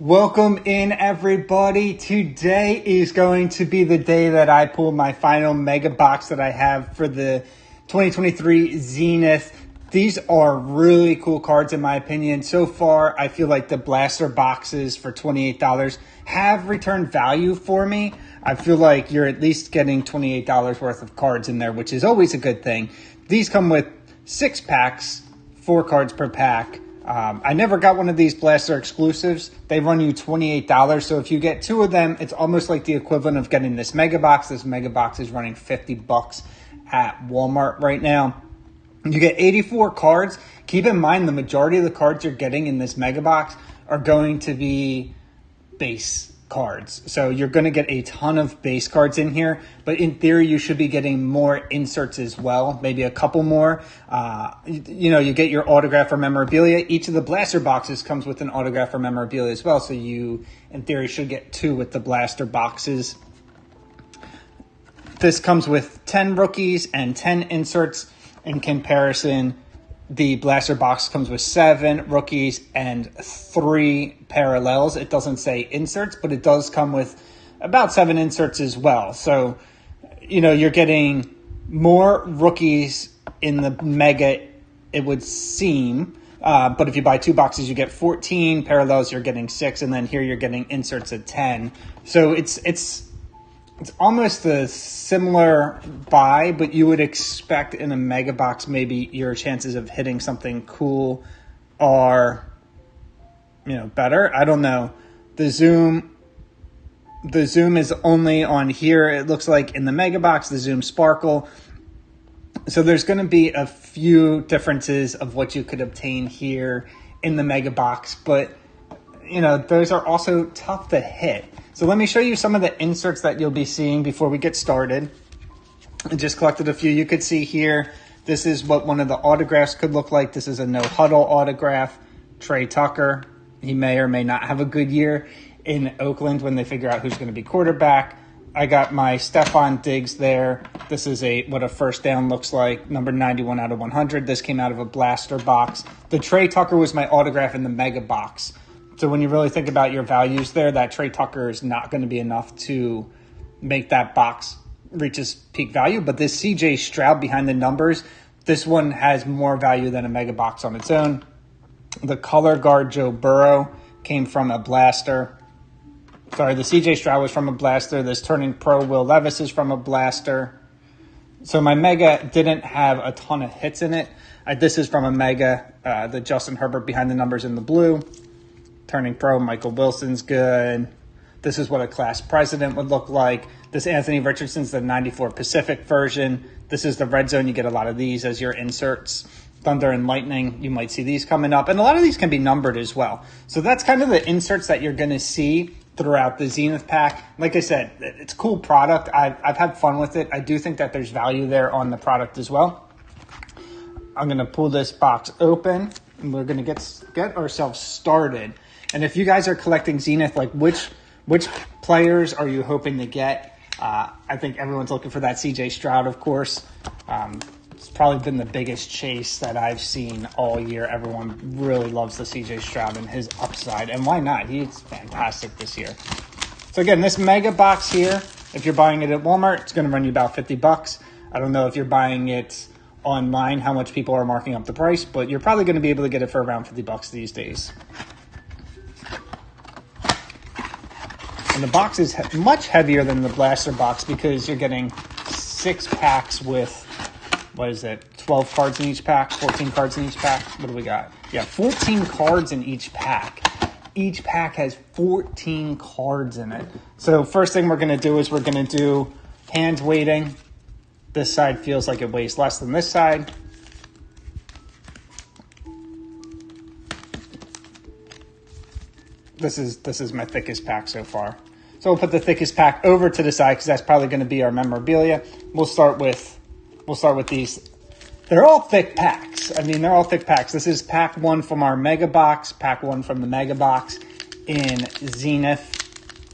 Welcome in, everybody. Today is going to be the day that I pull my final mega box that I have for the 2023 Zenith. These are really cool cards in my opinion. So far, I feel like the blaster boxes for $28 have returned value for me. I feel like you're at least getting $28 worth of cards in there, which is always a good thing. These come with 6 packs, 4 cards per pack. I never got one of these blaster exclusives. They run you $28. So if you get 2 of them, it's almost like the equivalent of getting this mega box. This mega box is running $50 at Walmart right now. You get 84 cards. Keep in mind, the majority of the cards you're getting in this mega box are going to be base cards. So you're going to get a ton of base cards in here, but in theory, you should be getting more inserts as well, maybe a couple more. You get your autograph or memorabilia. Each of the blaster boxes comes with an autograph or memorabilia as well. So you, in theory, should get 2 with the blaster boxes. This comes with 10 rookies and 10 inserts. In comparison, the blaster box comes with 7 rookies and 3 parallels. It doesn't say inserts, but it does come with about 7 inserts as well. So, you're getting more rookies in the mega, it would seem. But if you buy 2 boxes, you get 14 parallels. You're getting 6, and then here you're getting inserts at 10. So it's almost a similar buy, but you would expect in a mega box maybe your chances of hitting something cool are, better. I don't know. The zoom is only on here. It looks like in the mega box, the zoom sparkle. So there's going to be a few differences of what you could obtain here in the mega box, but those are also tough to hit. So let me show you some of the inserts that you'll be seeing before we get started. I just collected a few. You could see here, this is what one of the autographs could look like. This is a no huddle autograph. Trey Tucker, he may or may not have a good year in Oakland when they figure out who's going to be quarterback. I got my Stephon Diggs there. This is what a first down looks like, number 91 out of 100. This came out of a blaster box. The Trey Tucker was my autograph in the mega box. So when you really think about your values there, that Trey Tucker is not going to be enough to make that box reach its peak value. But this CJ Stroud behind the numbers, this one has more value than a mega box on its own. The color guard Joe Burrow came from a blaster. Sorry, the CJ Stroud was from a blaster. This turning pro Will Levis is from a blaster. So my mega didn't have a ton of hits in it. This is from a mega, the Justin Herbert behind the numbers in the blue. Turning pro, Michael Wilson's good. This is what a class president would look like. This Anthony Richardson's the 94 Pacific version. This is the red zone. You get a lot of these as your inserts. Thunder and Lightning, you might see these coming up. And a lot of these can be numbered as well. So that's kind of the inserts that you're going to see throughout the Zenith pack. Like I said, it's a cool product. I've had fun with it. I do think that there's value there on the product as well. I'm going to pull this box open, and we're going to get ourselves started. And if you guys are collecting Zenith, like which players are you hoping to get? I think everyone's looking for that CJ Stroud, of course. It's probably been the biggest chase that I've seen all year. Everyone really loves the CJ Stroud and his upside. And why not? He's fantastic this year. So again, this mega box here, if you're buying it at Walmart, it's going to run you about $50. I don't know if you're buying it online, how much people are marking up the price, but you're probably going to be able to get it for around $50 these days. And the box is much heavier than the blaster box because you're getting 6 packs with, 12 cards in each pack, 14 cards in each pack. What do we got? Yeah, 14 cards in each pack. Each pack has 14 cards in it. So first thing we're going to do is we're going to do hand weighting. This side feels like it weighs less than this side. This is my thickest pack so far. So we'll put the thickest pack over to the side because that's probably going to be our memorabilia. We'll start with these. They're all thick packs. They're all thick packs. This is pack 1 from our mega box, pack 1 from the mega box in Zenith.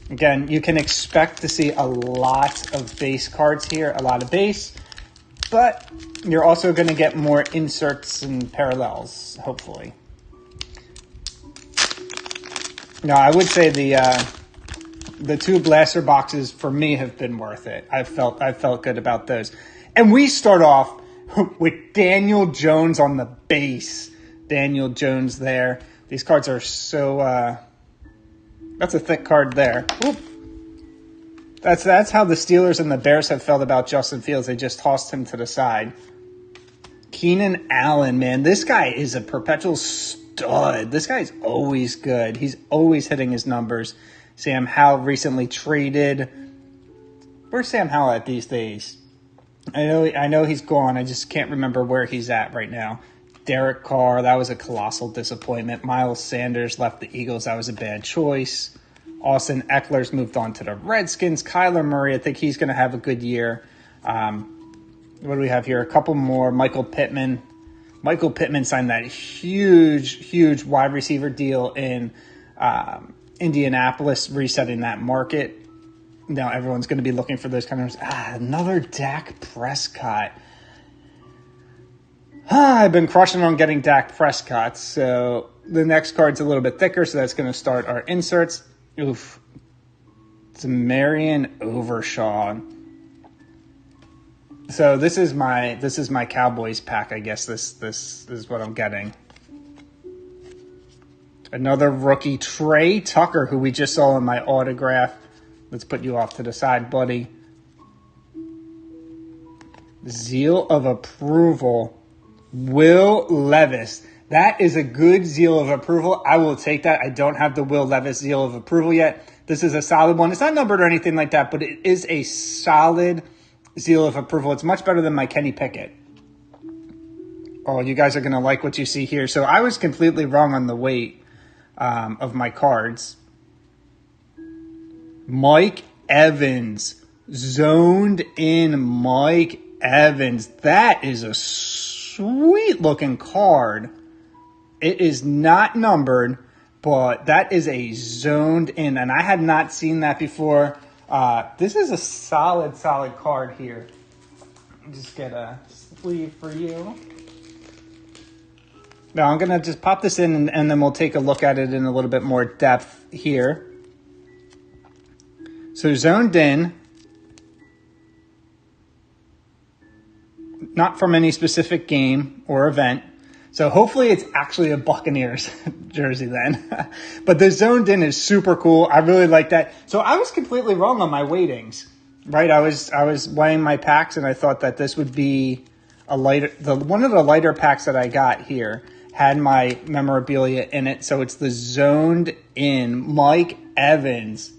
Again, you can expect to see a lot of base cards here, a lot of base, but you're also going to get more inserts and parallels, hopefully. No, I would say the two blaster boxes for me have been worth it. I felt good about those. And we start off with Daniel Jones on the base. Daniel Jones there. These cards are so that's a thick card there. Oop. That's how the Steelers and the Bears have felt about Justin Fields. They just tossed him to the side. Keenan Allen, man, this guy is a perpetual stud. This guy's always good. He's always hitting his numbers. Sam Howell recently traded. Where's Sam Howell at these days? I know he's gone. I just can't remember where he's at right now. Derek Carr, that was a colossal disappointment. Miles Sanders left the Eagles. That was a bad choice. Austin Eckler's moved on to the Redskins. Kyler Murray, I think he's going to have a good year. What do we have here? A couple more. Michael Pittman. Michael Pittman signed that huge wide receiver deal in Indianapolis, resetting that market. Now everyone's going to be looking for those kind of... another Dak Prescott. I've been crushing on getting Dak Prescott, so the next card's a little bit thicker, so that's going to start our inserts. Oof. It's a Marion Overshaw. So this is my Cowboys pack, I guess. This is what I'm getting. Another rookie, Trey Tucker, who we just saw in my autograph. Let's put you off to the side, buddy. Seal of approval, Will Levis. That is a good seal of approval. I will take that. I don't have the Will Levis seal of approval yet. This is a solid one. It's not numbered or anything like that, but it is a solid seal of approval. It's much better than my Kenny Pickett. Oh, you guys are going to like what you see here. So I was completely wrong on the weight of my cards. Mike Evans. Zoned in Mike Evans. That is a sweet looking card. It is not numbered, but that is a zoned in, and I had not seen that before. This is a solid card here. Just get a sleeve for you. Now I'm going to just pop this in, and then we'll take a look at it in a little bit more depth here. So zoned in. Not from any specific game or event. So hopefully it's actually a Buccaneers jersey then. But the zoned in is super cool. I really like that. So I was completely wrong on my weightings, right? I was weighing my packs, and I thought that this would be a lighter. One of the lighter packs that I got here had my memorabilia in it. So it's the zoned in Mike Evans.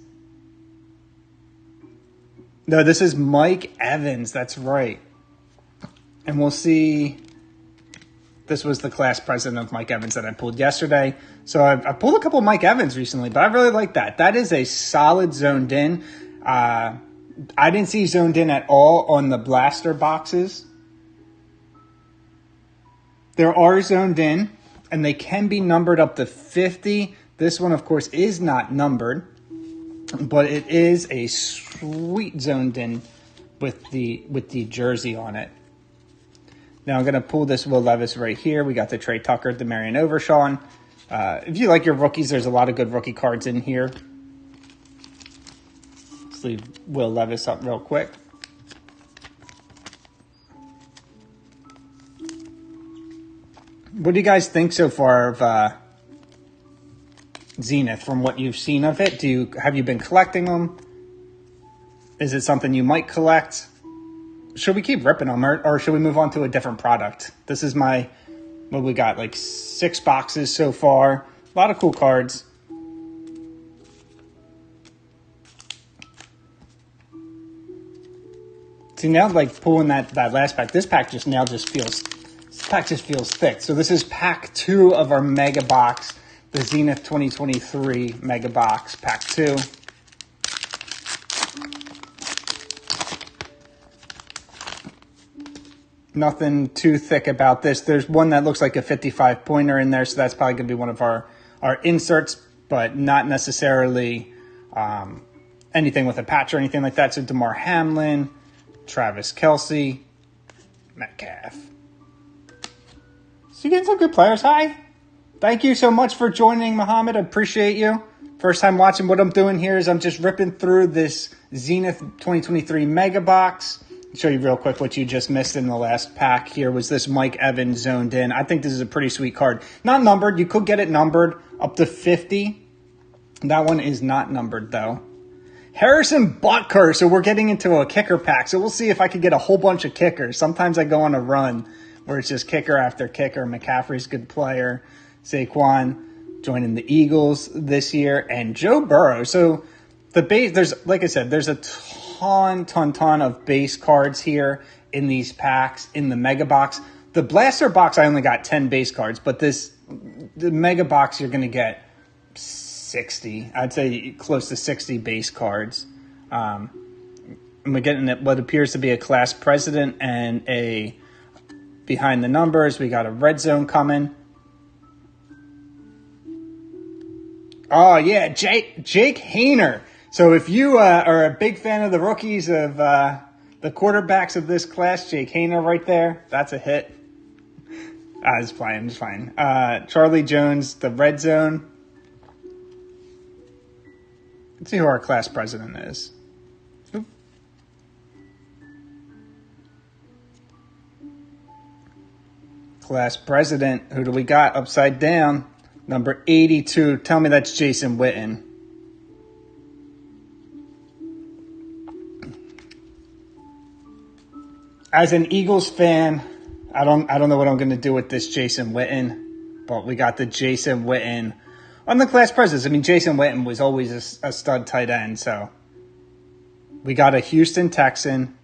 No, this is Mike Evans. That's right. And we'll see. This was the class president of Mike Evans that I pulled yesterday. So I pulled a couple of Mike Evans recently, but I really like that. That is a solid zoned in. I didn't see zoned in at all on the blaster boxes. There are zoned in, and they can be numbered up to 50. This one, of course, is not numbered, but it is a sweet zoned in with the jersey on it. Now I'm going to pull this Will Levis right here. We got the Trey Tucker, the Marion Overshawn. If you like your rookies, there's a lot of good rookie cards in here. Let's leave Will Levis up real quick. What do you guys think so far of Zenith from what you've seen of it? Have you been collecting them? Is it something you might collect? Should we keep ripping them, or should we move on to a different product? This is what we got, like 6 boxes so far. A lot of cool cards. See, now like pulling that last pack, this pack just feels thick. So this is pack 2 of our Mega Box, the Zenith 2023 Mega Box, pack 2. Nothing too thick about this. There's one that looks like a 55-pointer in there, so that's probably going to be one of our inserts, but not necessarily anything with a patch or anything like that. So DeMar Hamlin, Travis Kelce, Metcalf. So you're getting some good players. Hi. Thank you so much for joining, Muhammad. I appreciate you. first time watching, what I'm doing here is I'm just ripping through this Zenith 2023 Mega Box. I'll show you real quick what you just missed in the last pack. Here was this Mike Evans zoned in. I think this is a pretty sweet card. Not numbered. You could get it numbered up to 50. That one is not numbered, though. Harrison Butker. So we're getting into a kicker pack. So we'll see if I could get a whole bunch of kickers. Sometimes I go on a run where it's just kicker after kicker. McCaffrey's a good player. Saquon joining the Eagles this year. And Joe Burrow. So the base, there's, like I said, there's a ton of base cards here in these packs, in the Mega Box. The Blaster Box, I only got 10 base cards. But the Mega Box, you're going to get 60, I'd say close to 60 base cards. And we're getting what appears to be a class president and a behind the numbers. We got a red zone coming. Oh yeah, Jake Haener. So if you are a big fan of the rookies of the quarterbacks of this class, Jake Haener right there, that's a hit. It's fine. Charlie Jones, the red zone. Let's see who our class president is. Oop. Class president, who do we got upside down? Number 82. Tell me that's Jason Witten. As an Eagles fan, I don't know what I'm going to do with this Jason Witten, but we got the Jason Witten on the class presidents. I mean, Jason Witten was always a stud tight end, so we got a Houston Texan.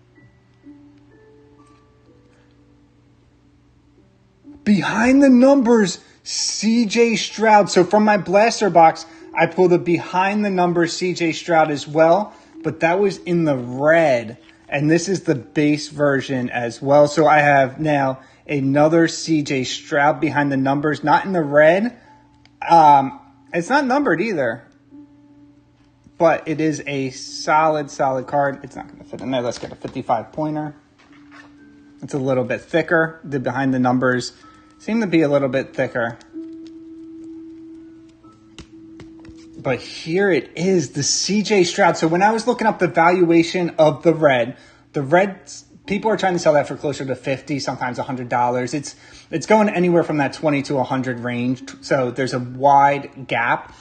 Behind the numbers, CJ Stroud. So from my Blaster Box, I pulled a behind the numbers CJ Stroud as well, but that was in the red. And this is the base version as well. So I have now another CJ Stroud behind the numbers, not in the red. It's not numbered either, but it is a solid card. It's not going to fit in there. Let's get a 55-pointer. It's a little bit thicker. The behind the numbers seem to be a little bit thicker. But here it is, the CJ Stroud. So when I was looking up the valuation of the red, people are trying to sell that for closer to $50, sometimes $100. It's going anywhere from that 20 to 100 range. So there's a wide gap.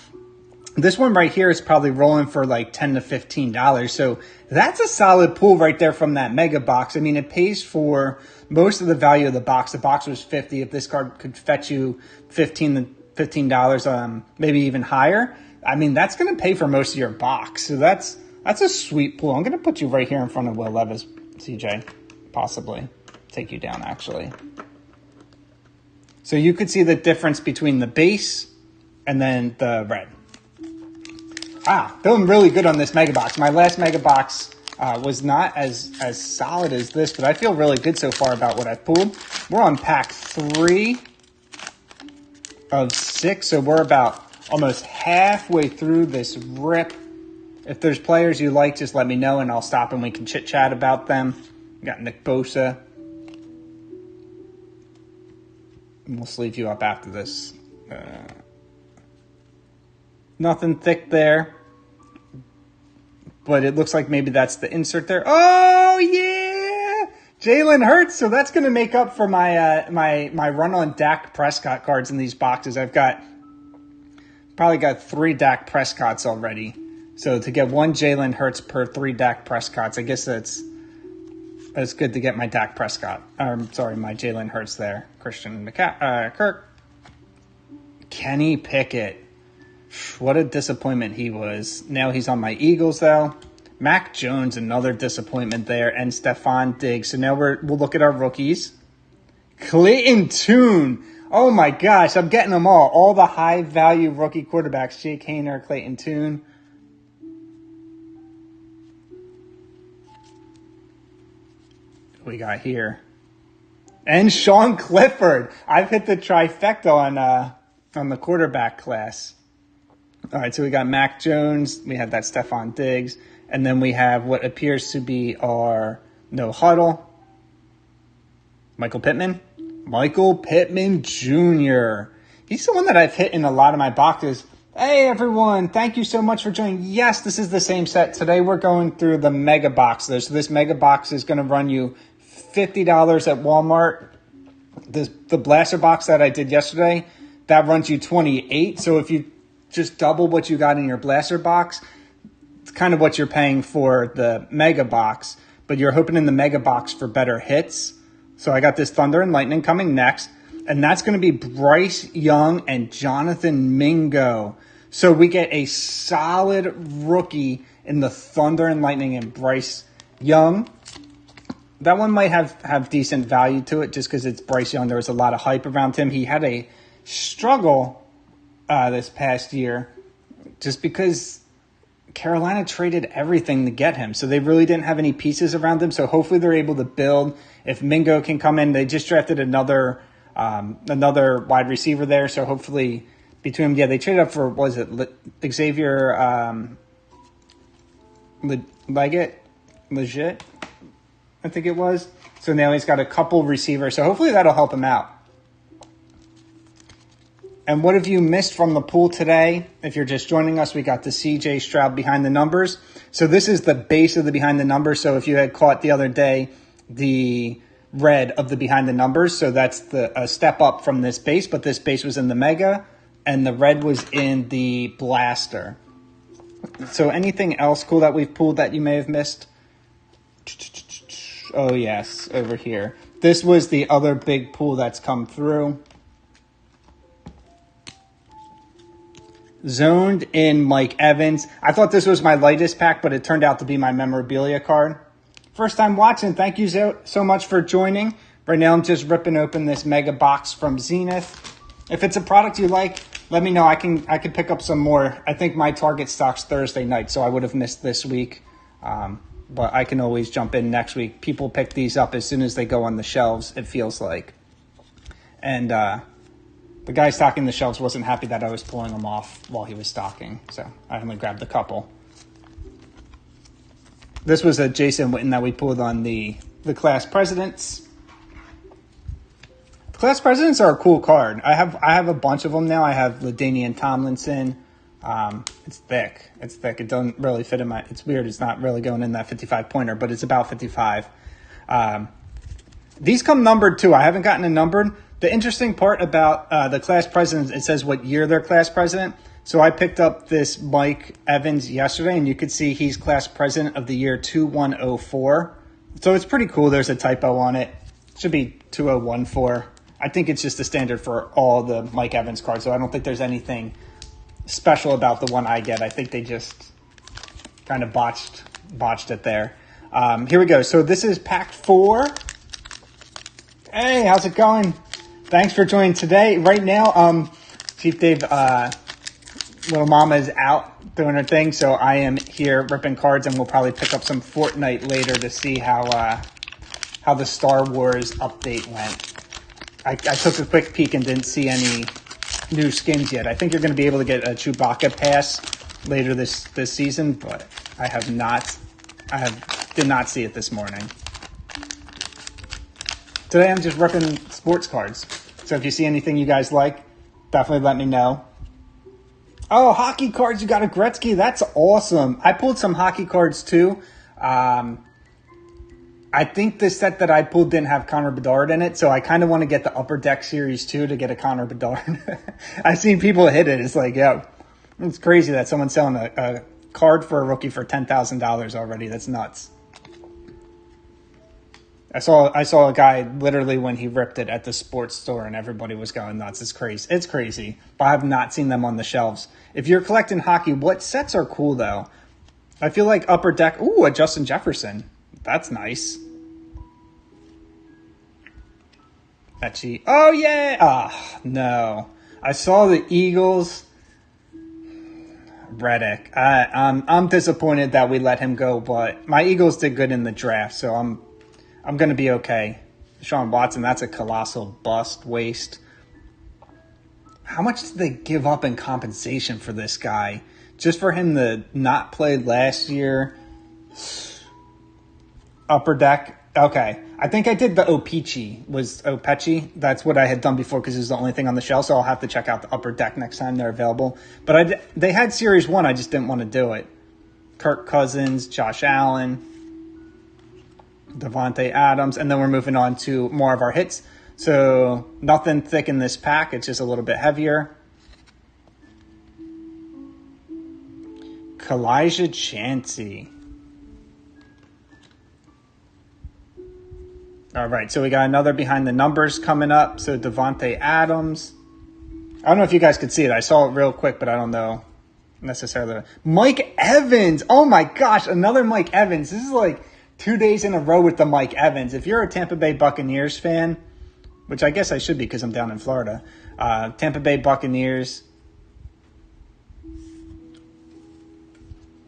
This one right here is probably rolling for like $10 to $15. So that's a solid pull right there from that Mega Box. I mean, it pays for most of the value of the box. The box was $50. If this card could fetch you $15, maybe even higher, I mean, that's going to pay for most of your box. So that's a sweet pull. I'm going to put you right here in front of Will Levis, CJ. Possibly take you down, actually. So you could see the difference between the base and then the red. Feeling really good on this Mega Box. My last Mega Box was not as solid as this, but I feel really good so far about what I've pulled. We're on pack 3 of 6, so we're about almost halfway through this rip. If there's players you like, just let me know, and I'll stop and we can chit-chat about them. We got Nick Bosa. And we'll sleeve you up after this. Nothing thick there. But it looks like maybe that's the insert there. Oh, yeah! Jalen Hurts. So that's going to make up for my my run on Dak Prescott cards in these boxes. I've probably got 3 Dak Prescotts already. So to get 1 Jalen Hurts per 3 Dak Prescotts, I guess that's good to get my Dak Prescott. My Jalen Hurts there. Christian Kirk. Kenny Pickett. What a disappointment he was. Now he's on my Eagles, though. Mac Jones, another disappointment there. And Stephon Diggs. So now we'll look at our rookies. Clayton Tune. Oh, my gosh. I'm getting them all. All the high-value rookie quarterbacks. Jake Haener, Clayton Tune. What we got here? And Sean Clifford. I've hit the trifecta on the quarterback class. All right, so we got Mac Jones. We have that Stephon Diggs. And then we have what appears to be our no huddle. Michael Pittman Jr. He's the one that I've hit in a lot of my boxes. Hey everyone, thank you so much for joining. Yes, this is the same set. Today we're going through the Mega Box. So this Mega Box is going to run you $50 at Walmart. The Blaster Box that I did yesterday, that runs you $28. So if you just double what you got in your Blaster Box, it's kind of what you're paying for the Mega Box. But you're hoping in the Mega Box for better hits. So I got this Thunder and Lightning coming next. And that's going to be Bryce Young and Jonathan Mingo. So we get a solid rookie in the Thunder and Lightning and Bryce Young. That one might have decent value to it just because it's Bryce Young. There was a lot of hype around him. He had a struggle this past year just because Carolina traded everything to get him. So they really didn't have any pieces around him. So hopefully they're able to build. If Mingo can come in, they just drafted another wide receiver there. So hopefully between them, they traded up for, what was it, Xavier Legit, I think it was. So now he's got a couple receivers. So hopefully that'll help him out. And what have you missed from the pool today? If you're just joining us, we got the CJ Stroud behind the numbers. So this is the base of the behind the numbers. So if you had caught the other day, the red of the behind the numbers. So that's a step up from this base, but this base was in the Mega and the red was in the Blaster. So anything else cool that we've pulled that you may have missed? Oh yes, over here. This was the other big pool that's come through. Zoned in Mike Evans. I thought this was my lightest pack, but it turned out to be my memorabilia card. First time watching, thank you so much for joining. Right now I'm just ripping open this Mega Box from Zenith. If it's a product you like, let me know. I can pick up some more. I think my Target stocks Thursday night, so I would have missed this week. But I can always jump in next week. People pick these up as soon as they go on the shelves, it feels like. And the guy stocking the shelves wasn't happy that I was pulling them off while he was stocking, so I only grabbed a couple. This was a Jason Witten that we pulled on the Class Presidents. The Class Presidents are a cool card. I have a bunch of them now. I have LaDainian Tomlinson. It's thick. It's thick. It doesn't really fit in my... It's weird. It's not really going in that 55-pointer, but it's about 55. These come numbered, too. I haven't gotten a numbered. The interesting part about the Class Presidents, it says what year they're Class President. So I picked up this Mike Evans yesterday, and you could see he's Class President of the year 2104. So it's pretty cool. There's a typo on it. It should be 2014. I think it's just the standard for all the Mike Evans cards, so I don't think there's anything special about the one I get. I think they just kind of botched it there. Here we go. So this is pack 4. Hey, how's it going? Thanks for joining today. Right now, Chief Dave, little mama is out doing her thing, so I am here ripping cards, and we'll probably pick up some Fortnite later to see how the Star Wars update went. I took a quick peek and didn't see any new skins yet. I think you're going to be able to get a Chewbacca pass later this season, but I did not see it this morning. Today I'm just ripping sports cards. So if you see anything you guys like, definitely let me know. Oh, hockey cards, you got a Gretzky. That's awesome. I pulled some hockey cards too. I think the set that I pulled didn't have Connor Bedard in it, so I kind of want to get the Upper Deck Series 2 to get a Connor Bedard. I've seen people hit it. It's like, yo, it's crazy that someone's selling a card for a rookie for $10,000 already. That's nuts. I saw a guy literally when he ripped it at the sports store and everybody was going nuts. It's crazy. It's crazy. But I have not seen them on the shelves. If you're collecting hockey, what sets are cool though? I feel like Upper Deck. Ooh, a Justin Jefferson. That's nice. Etchy. Oh yeah. Ah, no. I saw the Eagles. Reddick. I'm disappointed that we let him go, but my Eagles did good in the draft, so I'm going to be okay. Deshaun Watson, that's a colossal bust, waste. How much did they give up in compensation for this guy? Just for him to not play last year? Upper Deck. Okay. I think I did the Opechi. That's what I had done before because it was the only thing on the shelf. So I'll have to check out the Upper Deck next time they're available. But they had Series 1. I just didn't want to do it. Kirk Cousins, Josh Allen, Devontae Adams. And then we're moving on to more of our hits. So nothing thick in this pack. It's just a little bit heavier. Kalijah Chansey. All right, so we got another behind the numbers coming up. So Devontae Adams. I don't know if you guys could see it. I saw it real quick, but I don't know necessarily. Mike Evans. Oh my gosh, another Mike Evans. This is like 2 days in a row with the Mike Evans. If you're a Tampa Bay Buccaneers fan, which I guess I should be because I'm down in Florida, Tampa Bay Buccaneers.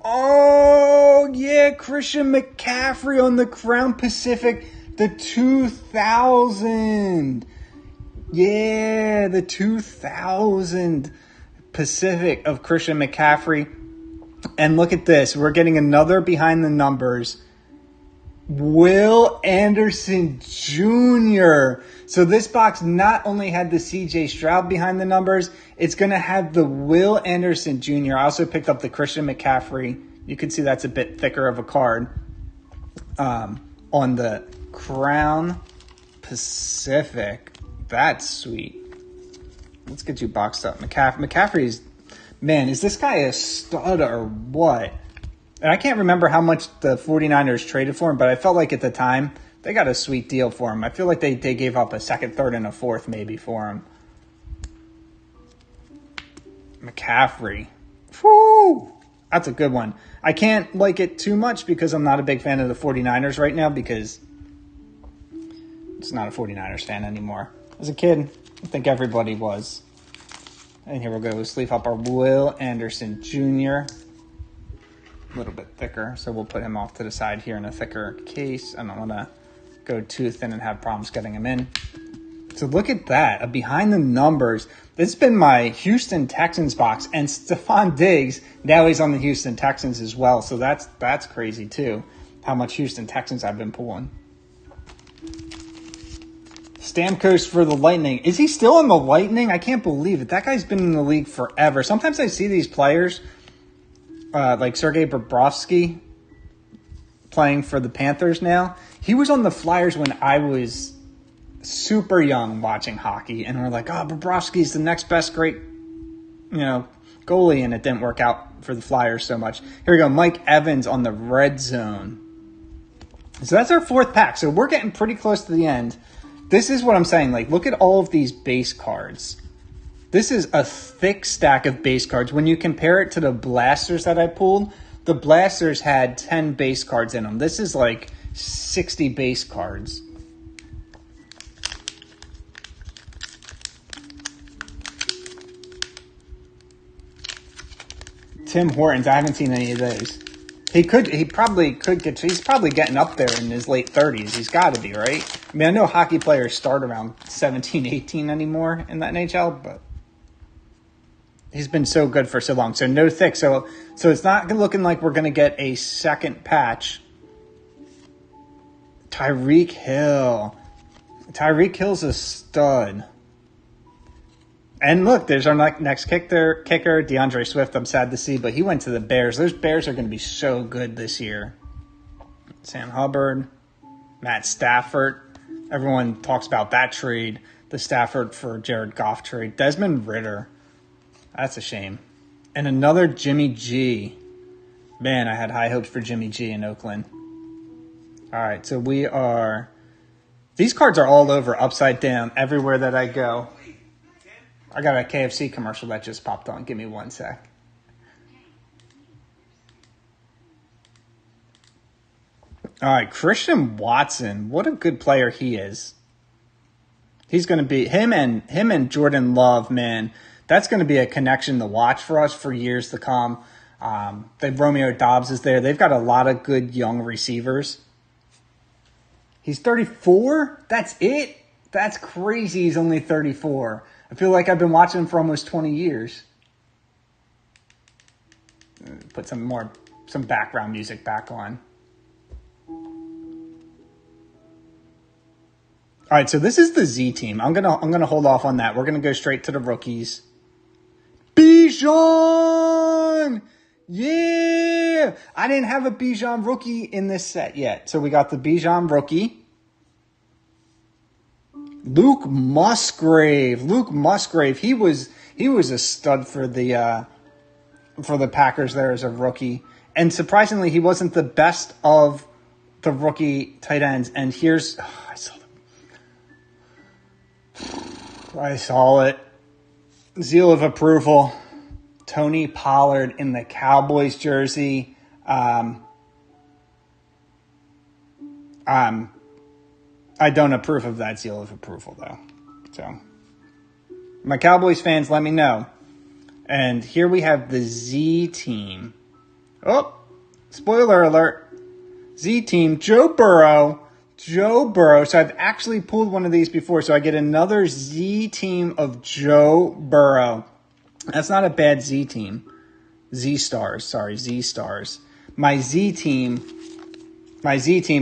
Oh, yeah, Christian McCaffrey on the Crown Pacific. The 2000. Yeah, the 2000 Pacific of Christian McCaffrey. And look at this. We're getting another behind the numbers. Will Anderson Jr. So this box not only had the CJ Stroud behind the numbers, it's going to have the Will Anderson Jr. I also picked up the Christian McCaffrey. You can see that's a bit thicker of a card on the Crown Pacific. That's sweet. Let's get you boxed up. McCaffrey's, man, is this guy a stud or what? And I can't remember how much the 49ers traded for him, but I felt like at the time they got a sweet deal for him. I feel like they gave up a second, third, and a fourth maybe for him. McCaffrey. Whew. That's a good one. I can't like it too much because I'm not a big fan of the 49ers right now because it's not a 49ers fan anymore. As a kid, I think everybody was. And here we'll go. We'll sleeve up our Will Anderson Jr. A little bit thicker, so we'll put him off to the side here in a thicker case. I don't want to go too thin and have problems getting him in. So look at that, a behind the numbers. This has been my Houston Texans box, and Stephon Diggs, now he's on the Houston Texans as well, so that's crazy too, how much Houston Texans I've been pulling. Stamkos for the Lightning. Is he still in the Lightning? I can't believe it. That guy's been in the league forever. Sometimes I see these players, like Sergei Bobrovsky, playing for the Panthers now. He was on the Flyers when I was super young watching hockey, and we're like, oh, Bobrovsky's the next best great, goalie, and it didn't work out for the Flyers so much. Here we go, Mike Evans on the red zone. So that's our fourth pack. So we're getting pretty close to the end. This is what I'm saying. Like, look at all of these base cards. This is a thick stack of base cards. When you compare it to the blasters that I pulled, the blasters had 10 base cards in them. This is like 60 base cards. Tim Hortons, I haven't seen any of those. He's probably getting up there in his late 30s. He's got to be, right? I mean, I know hockey players start around 17, 18 anymore in the NHL, but he's been so good for so long. So no thick. So it's not looking like we're going to get a second patch. Tyreek Hill. Tyreek Hill's a stud. And look, there's our next kicker, DeAndre Swift. I'm sad to see, but he went to the Bears. Those Bears are going to be so good this year. Sam Hubbard, Matt Stafford. Everyone talks about that trade, the Stafford for Jared Goff trade. Desmond Ridder. That's a shame. And another Jimmy G. Man, I had high hopes for Jimmy G in Oakland. All right, so these cards are all over, upside down, everywhere that I go. I got a KFC commercial that just popped on. Give me one sec. All right, Christian Watson. What a good player he is. He's going to be him and Jordan Love, man. That's going to be a connection to watch for us for years to come. Romeo Dobbs is there. They've got a lot of good young receivers. He's 34? That's it? That's crazy. He's only 34. I feel like I've been watching him for almost 20 years. Put some background music back on. All right, so this is the Z team. I'm gonna hold off on that. We're gonna go straight to the rookies. Bijan! Yeah! I didn't have a Bijan rookie in this set yet. So we got the Bijan rookie. Luke Musgrave. He was a stud for the Packers there as a rookie. And surprisingly, he wasn't the best of the rookie tight ends. And here's I saw it. Seal of approval. Tony Pollard in the Cowboys jersey. I don't approve of that seal of approval, though. So, my Cowboys fans, let me know. And here we have the Z team. Oh, spoiler alert. Z team, Joe Burrow. So I've actually pulled one of these before. So I get another Z team of Joe Burrow. That's not a bad Z team. Z stars. My Z team,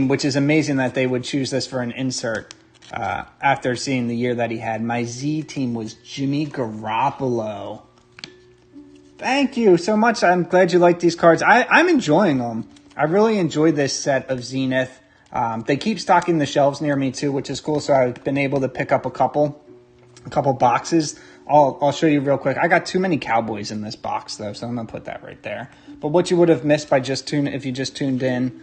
which is amazing that they would choose this for an insert after seeing the year that he had. My Z team was Jimmy Garoppolo. Thank you so much. I'm glad you like these cards. I'm enjoying them. I really enjoy this set of Zenith. They keep stocking the shelves near me too, which is cool. So I've been able to pick up a couple boxes. I'll show you real quick. I got too many Cowboys in this box though, so I'm gonna put that right there. But what you would have missed by if you just tuned in,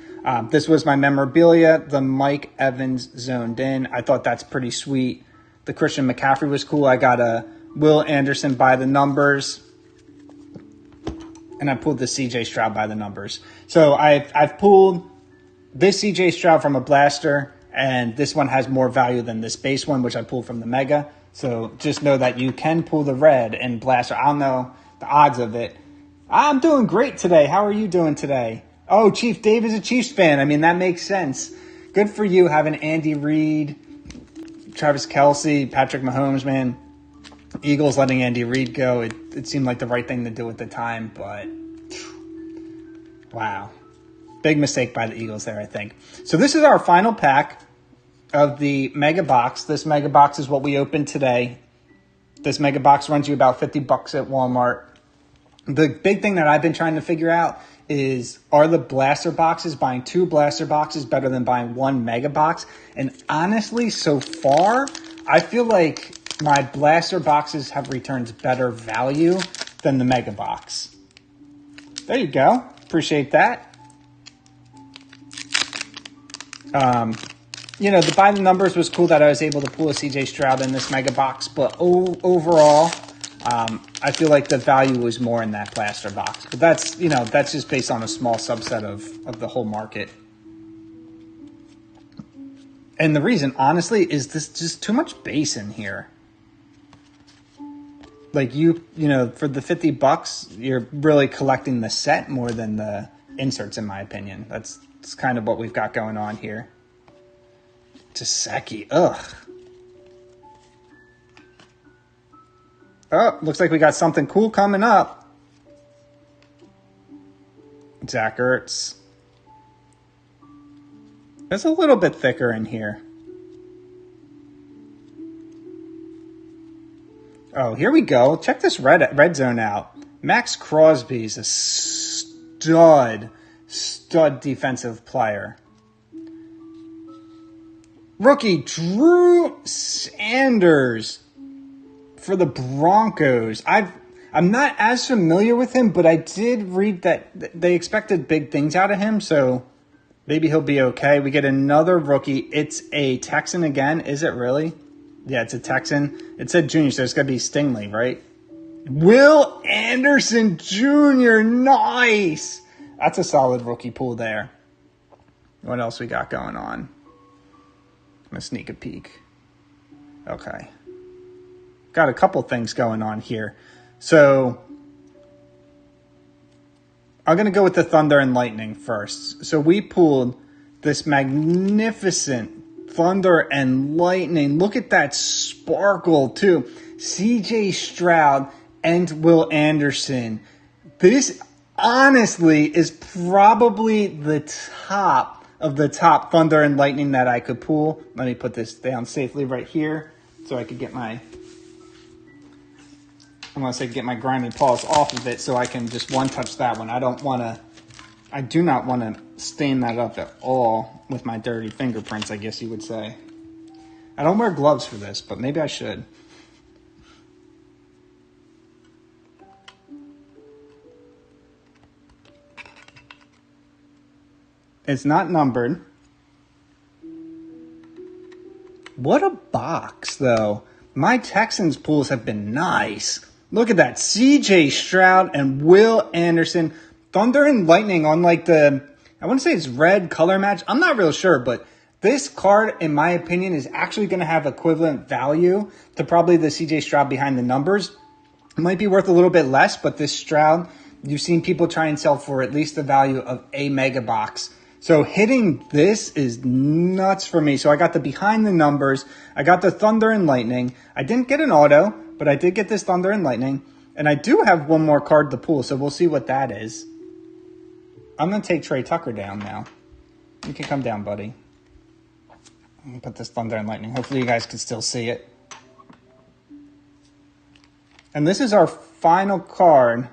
this was my memorabilia. The Mike Evans zoned in. I thought that's pretty sweet. The Christian McCaffrey was cool. I got a Will Anderson by the numbers. And I pulled the CJ Stroud by the numbers. So I've pulled this CJ Stroud from a blaster, and this one has more value than this base one, which I pulled from the Mega. So just know that you can pull the red and blaster. I don't know the odds of it. I'm doing great today. How are you doing today? Oh, Chief Dave is a Chiefs fan. I mean, that makes sense. Good for you having Andy Reid, Travis Kelce, Patrick Mahomes, man. Eagles letting Andy Reid go. It seemed like the right thing to do at the time, but wow. Big mistake by the Eagles there, I think. So this is our final pack of the Mega Box. This Mega Box is what we opened today. This Mega Box runs you about $50 at Walmart. The big thing that I've been trying to figure out is, are the blaster boxes, buying 2 blaster boxes better than buying 1 Mega Box? And honestly, so far, I feel like my blaster boxes have returned better value than the Mega Box. There you go. Appreciate that. The by the numbers was cool that I was able to pull a CJ Stroud in this Mega Box, but overall, I feel like the value was more in that blaster box. But that's just based on a small subset of the whole market. And the reason, honestly, is this just too much base in here. Like for the $50, you're really collecting the set more than the inserts, in my opinion. That's kind of what we've got going on here. Taseki, ugh. Oh, looks like we got something cool coming up. Zach Ertz. It's a little bit thicker in here. Oh, here we go. Check this red zone out. Max Crosby's a stud defensive player. Rookie Drew Sanders for the Broncos. I'm not as familiar with him, but I did read that they expected big things out of him, so maybe he'll be okay. We get another rookie. It's a Texan again. Is it really? Yeah, it's a Texan. It said junior, so it's got to be Stingley, right? Will Anderson Jr. Nice. That's a solid rookie pool there. What else we got going on? I'm going to sneak a peek. Okay. Got a couple things going on here. So I'm going to go with the Thunder and Lightning first. So we pulled this magnificent Thunder and Lightning. Look at that sparkle, too. CJ Stroud and Will Anderson. This, honestly, is probably the top of the top Thunder and Lightning that I could pull. Let me put this down safely right here so I could get my, get my grimy paws off of it so I can just one-touch that one. I do not want to stain that up at all with my dirty fingerprints, I guess you would say. I don't wear gloves for this, but maybe I should. It's not numbered. What a box, though. My Texans pools have been nice. Look at that. CJ Stroud and Will Anderson. Thunder and Lightning on like the, I want to say it's red color match. I'm not real sure, but this card, in my opinion, is actually going to have equivalent value to probably the CJ Stroud behind the numbers. It might be worth a little bit less, but this Stroud, you've seen people try and sell for at least the value of a mega box. So hitting this is nuts for me. So I got the behind the numbers. I got the Thunder and Lightning. I didn't get an auto, but I did get this Thunder and Lightning. And I do have one more card to pull, so we'll see what that is. I'm going to take Trey Tucker down now. You can come down, buddy. I'm going to put this Thunder and Lightning. Hopefully you guys can still see it. And this is our final card.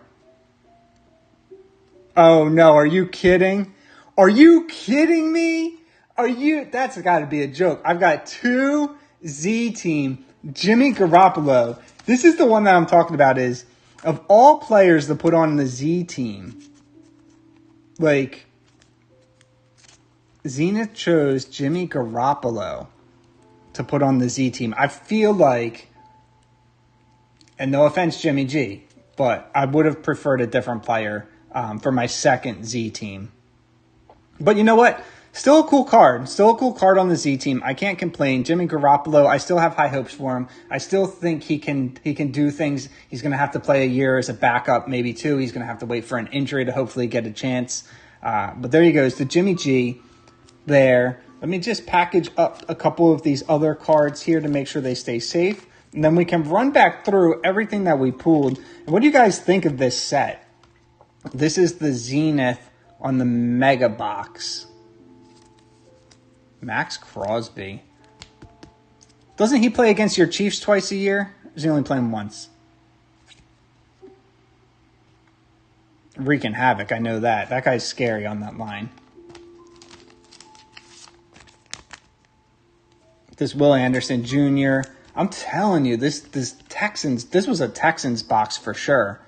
Oh, no. Are you kidding? Are you kidding me? That's got to be a joke. I've got 2 Z team, Jimmy Garoppolo. This is the one that I'm talking about is, of all players to put on the Z team, like, Zenith chose Jimmy Garoppolo to put on the Z team. I feel like, and no offense, Jimmy G, but I would have preferred a different player for my second Z team. But you know what? Still a cool card. Still a cool card on the Z team. I can't complain. Jimmy Garoppolo, I still have high hopes for him. I still think he can do things. He's going to have to play a year as a backup, maybe 2. He's going to have to wait for an injury to hopefully get a chance. But there he goes, the Jimmy G there. Let me just package up a couple of these other cards here to make sure they stay safe. And then we can run back through everything that we pulled. And what do you guys think of this set? This is the Zenith on the Mega Box. Max Crosby. Doesn't he play against your Chiefs twice a year? Or does he only play them once? Wreaking havoc, I know that. That guy's scary on that line. This Will Anderson Jr. I'm telling you, this was a Texans box for sure.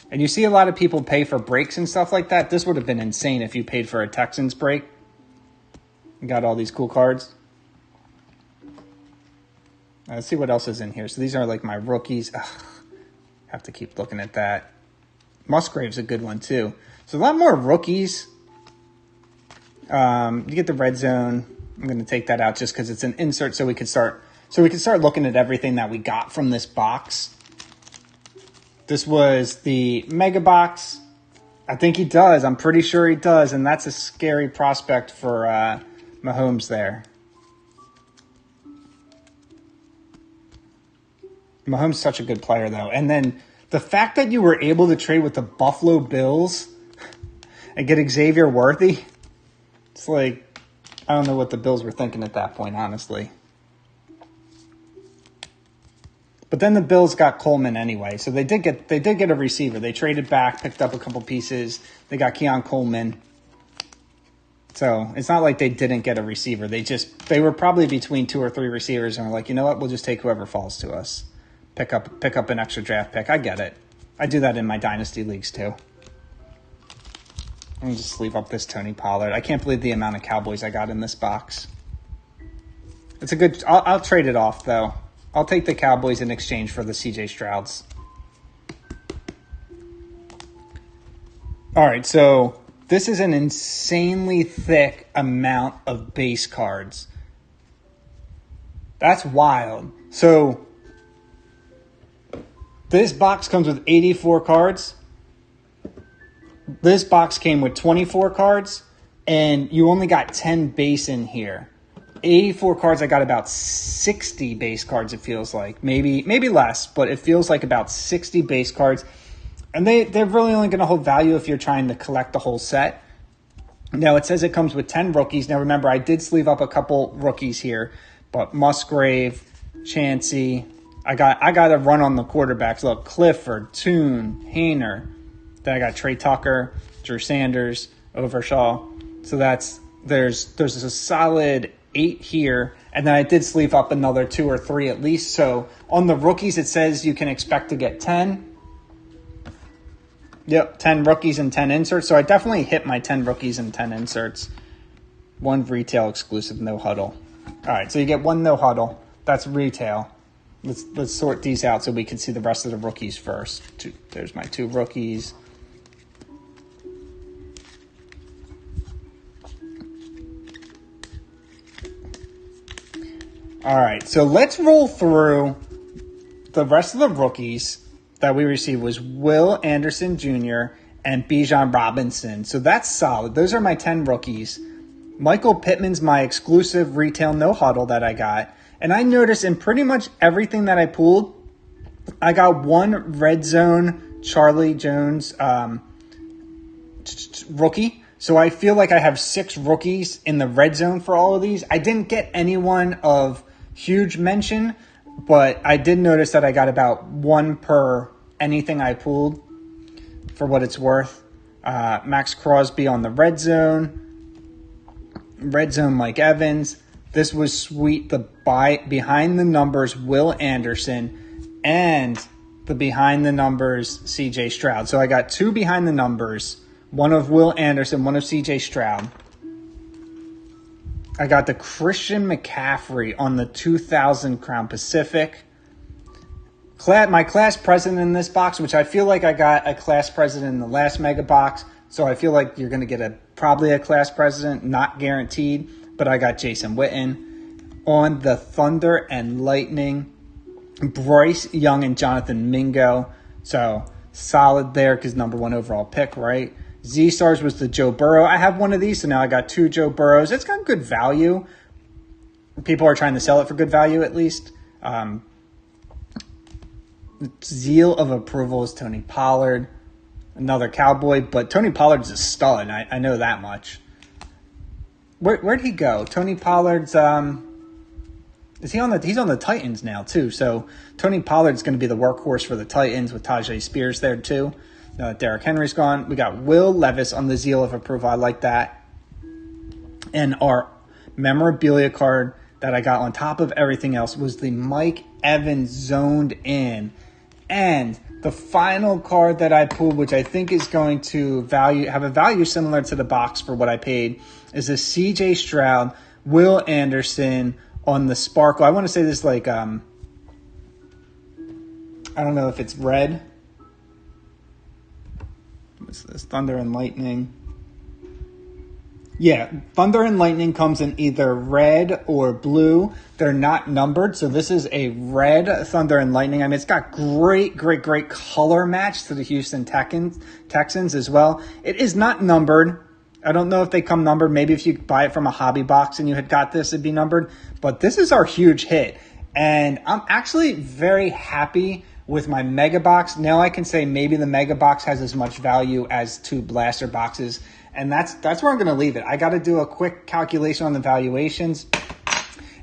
And you see a lot of people pay for breaks and stuff like that. This would have been insane if you paid for a Texans break. You got all these cool cards. Let's see what else is in here. So these are like my rookies. Ugh, have to keep looking at that. Musgrave's a good one too. So a lot more rookies. You get the red zone. I'm going to take that out just because it's an insert so we can start looking at everything that we got from this box. This was the Mega Box. I think he does. I'm pretty sure he does, and that's a scary prospect for Mahomes there. Mahomes is such a good player, though. And then the fact that you were able to trade with the Buffalo Bills and get Xavier Worthy, it's like, I don't know what the Bills were thinking at that point, honestly. But then the Bills got Coleman anyway, so they did get a receiver. They traded back, picked up a couple pieces. They got Keon Coleman. So it's not like they didn't get a receiver. They were probably between 2 or 3 receivers and were like, you know what, we'll just take whoever falls to us. Pick up an extra draft pick. I get it. I do that in my dynasty leagues too. Let me just leave up this Tony Pollard. I can't believe the amount of Cowboys I got in this box. It's a good. I'll trade it off though. I'll take the Cowboys in exchange for the CJ Strouds. All right, so this is an insanely thick amount of base cards. That's wild. So this box comes with 84 cards. This box came with 24 cards, and you only got 10 base in here. 84 cards, I got about 60 base cards, it feels like. Maybe less, but it feels like about 60 base cards. And they're really only going to hold value if you're trying to collect the whole set. Now, it says it comes with 10 rookies. Now, remember, I did sleeve up a couple rookies here, but Musgrave, Chansey. I got to run on the quarterbacks. Look, Clifford, Toon, Hayner. Then I got Trey Tucker, Drew Sanders, Overshaw. So there's a solid 8 here. And then I did sleeve up another 2 or 3 at least. So on the rookies, it says you can expect to get 10. Yep, 10 rookies and 10 inserts. So I definitely hit my 10 rookies and 10 inserts. 1 retail exclusive, no huddle. All right, so you get 1 no huddle. That's retail. Let's sort these out so we can see the rest of the rookies first. There's my 2 rookies. All right, so let's roll through the rest of the rookies that we received. Was Will Anderson Jr. and Bijan Robinson. So that's solid. Those are my 10 rookies. Michael Pittman's my exclusive retail no huddle that I got. And I noticed in pretty much everything that I pulled, I got 1 red zone Charlie Jones rookie. So I feel like I have 6 rookies in the red zone for all of these. I didn't get anyone of huge mention, but I did notice that I got about 1 per anything I pulled for what it's worth. Max Crosby on the red zone Mike Evans. This was sweet. The behind the numbers Will Anderson and the behind the numbers CJ Stroud. So I got 2 behind the numbers, 1 of Will Anderson, 1 of CJ Stroud. I got the Christian McCaffrey on the 2000 Crown Pacific. My class president in this box, which I feel like I got a class president in the last mega box. So I feel like you're going to get probably a class president, not guaranteed. But I got Jason Witten. On the Thunder and Lightning, Bryce Young and Jonathan Mingo. So solid there because number 1 overall pick, right? Z-Stars was the Joe Burrow. I have 1 of these, so now I got 2 Joe Burrows. It's got good value. People are trying to sell it for good value at least. Zeal of approval is Tony Pollard, another Cowboy, but Tony Pollard's a stud. I know that much. Where'd he go? Tony Pollard's he's on the Titans now too. So Tony Pollard's going to be the workhorse for the Titans with Tajay Spears there too. Derrick Henry's gone. We got Will Levis on the Zeal of approval. I like that. And our memorabilia card that I got on top of everything else was the Mike Evans zoned in. And the final card that I pulled, which I think is going to have a value similar to the box for what I paid, is a CJ Stroud, Will Anderson on the Sparkle. I want to say this like, I don't know if it's red. What's this? Thunder and Lightning. Yeah, Thunder and Lightning comes in either red or blue. They're not numbered, so this is a red Thunder and Lightning. I mean, it's got great color match to the Houston Texans as well. It is not numbered. I don't know if they come numbered. Maybe if you buy it from a hobby box and you had got this, it'd be numbered. But this is our huge hit. And I'm actually very happy with my Mega Box. Now I can say maybe the Mega Box has as much value as 2 blaster boxes. And that's where I'm going to leave it. I got to do a quick calculation on the valuations.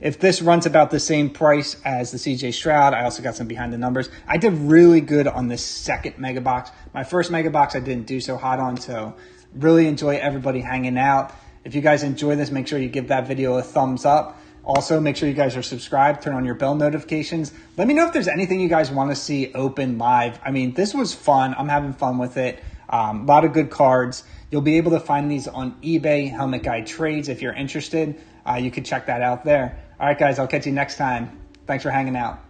If this runs about the same price as the CJ Stroud, I also got some behind the numbers. I did really good on this second Mega Box. My first Mega Box I didn't do so hot on, so really enjoy everybody hanging out. If you guys enjoy this, make sure you give that video a thumbs up. Also, make sure you guys are subscribed, turn on your bell notifications. Let me know if there's anything you guys want to see open live. I mean, this was fun. I'm having fun with it. A lot of good cards. You'll be able to find these on eBay, Helmet Guy Trades. If you're interested, you can check that out there. All right, guys, I'll catch you next time. Thanks for hanging out.